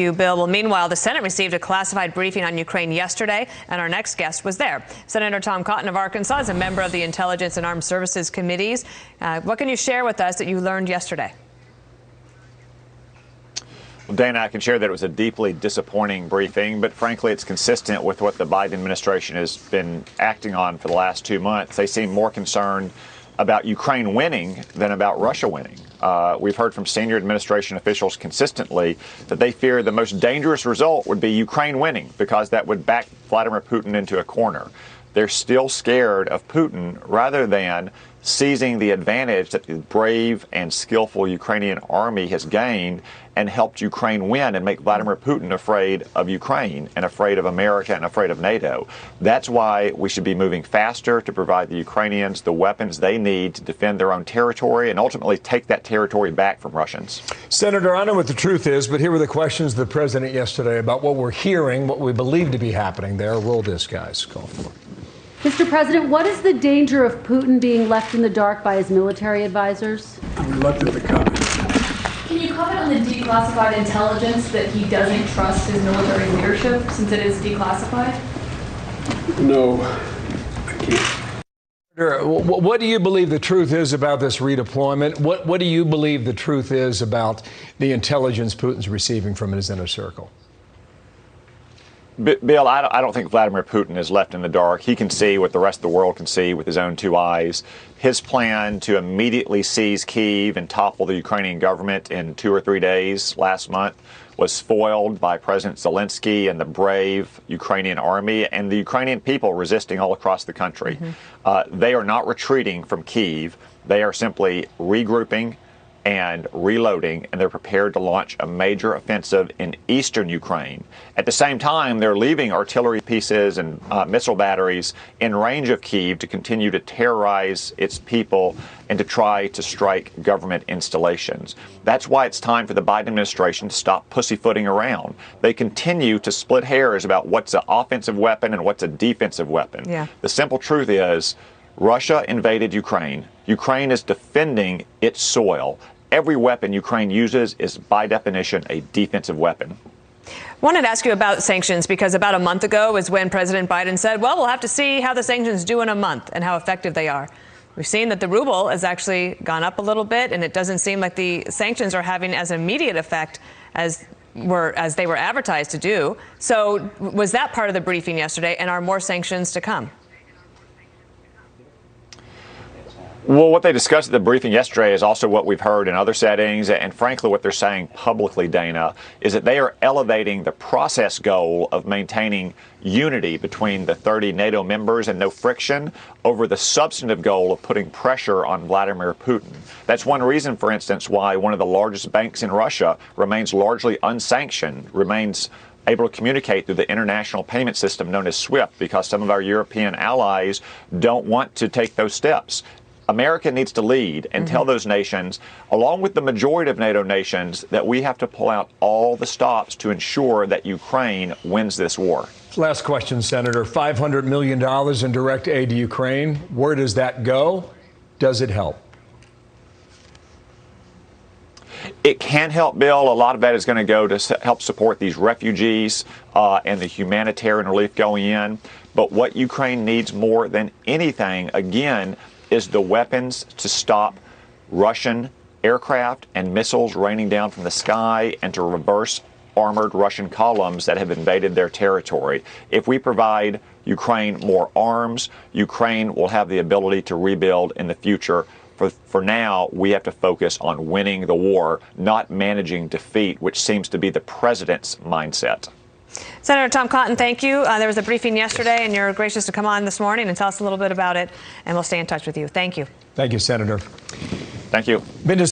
You, Bill. Well, meanwhile, the Senate received a classified briefing on Ukraine yesterday, and our next guest was there. Senator Tom Cotton of Arkansas is a member of the Intelligence and Armed Services Committees. What can you share with us that you learned yesterday? Well, Dana, I can share that it was a deeply disappointing briefing, but frankly, it's consistent with what the Biden administration has been acting on for the last 2 months. They seem more concerned about Ukraine winning than about Russia winning. We've heard from senior administration officials consistently that they fear the most dangerous result would be Ukraine winning because that would back Vladimir Putin into a corner. They're still scared of Putin rather than seizing the advantage that the brave and skillful Ukrainian army has gained and helped Ukraine win and make Vladimir Putin afraid of Ukraine and afraid of America and afraid of NATO. That's why we should be moving faster to provide the Ukrainians the weapons they need to defend their own territory and ultimately take that territory back from Russians. Senator, I know what the truth is, but here were the questions of the president yesterday about what we're hearing, what we believe to be happening there. Roll this, guys. Call for it. Mr. President, what is the danger of Putin being left in the dark by his military advisors? I'm reluctant to comment. Can you comment on the declassified intelligence that he doesn't trust his military leadership since it is declassified? No, I can't. What do you believe the truth is about this redeployment? What do you believe the truth is about the intelligence Putin's receiving from his inner circle? Bill, I don't think Vladimir Putin is left in the dark. He can see what the rest of the world can see with his own 2 eyes. His plan to immediately seize Kyiv and topple the Ukrainian government in 2 or 3 days last month was foiled by President Zelensky and the brave Ukrainian army and the Ukrainian people resisting all across the country. They are not retreating from Kyiv. They are simply regrouping and reloading, and they're prepared to launch a major offensive in eastern Ukraine. At the same time, they're leaving artillery pieces and missile batteries in range of Kyiv to continue to terrorize its people and to try to strike government installations. That's why it's time for the Biden administration to stop pussyfooting around. They continue to split hairs about what's an offensive weapon and what's a defensive weapon. Yeah. The simple truth is, Russia invaded Ukraine. Ukraine is defending its soil. Every weapon Ukraine uses is, by definition, a defensive weapon. I wanted to ask you about sanctions because about a month ago is when President Biden said, well, we'll have to see how the sanctions do in a month and how effective they are. We've seen that the ruble has actually gone up a little bit, and it doesn't seem like the sanctions are having as immediate effect as they were advertised to do. So was that part of the briefing yesterday, and are more sanctions to come? Well, what they discussed at the briefing yesterday is also what we've heard in other settings, and frankly what they're saying publicly, Dana, is that they are elevating the process goal of maintaining unity between the 30 NATO members and no friction over the substantive goal of putting pressure on Vladimir Putin. That's one reason, for instance, why one of the largest banks in Russia remains largely unsanctioned, remains able to communicate through the international payment system known as SWIFT, because some of our European allies don't want to take those steps. America needs to lead and tell those nations, along with the majority of NATO nations, that we have to pull out all the stops to ensure that Ukraine wins this war. Last question, Senator. $500 million in direct aid to Ukraine. Where does that go? Does it help? It can help, Bill. A lot of that is going to go to help support these refugees and the humanitarian relief going in. But what Ukraine needs more than anything, again, is the weapons to stop Russian aircraft and missiles raining down from the sky and to reverse armored Russian columns that have invaded their territory. If we provide Ukraine more arms, Ukraine will have the ability to rebuild in the future. For now, we have to focus on winning the war, not managing defeat, which seems to be the president's mindset. Senator Tom Cotton, thank you. There was a briefing yesterday, and you're gracious to come on this morning and tell us a little bit about it, and we'll stay in touch with you. Thank you. Thank you, Senator. Thank you.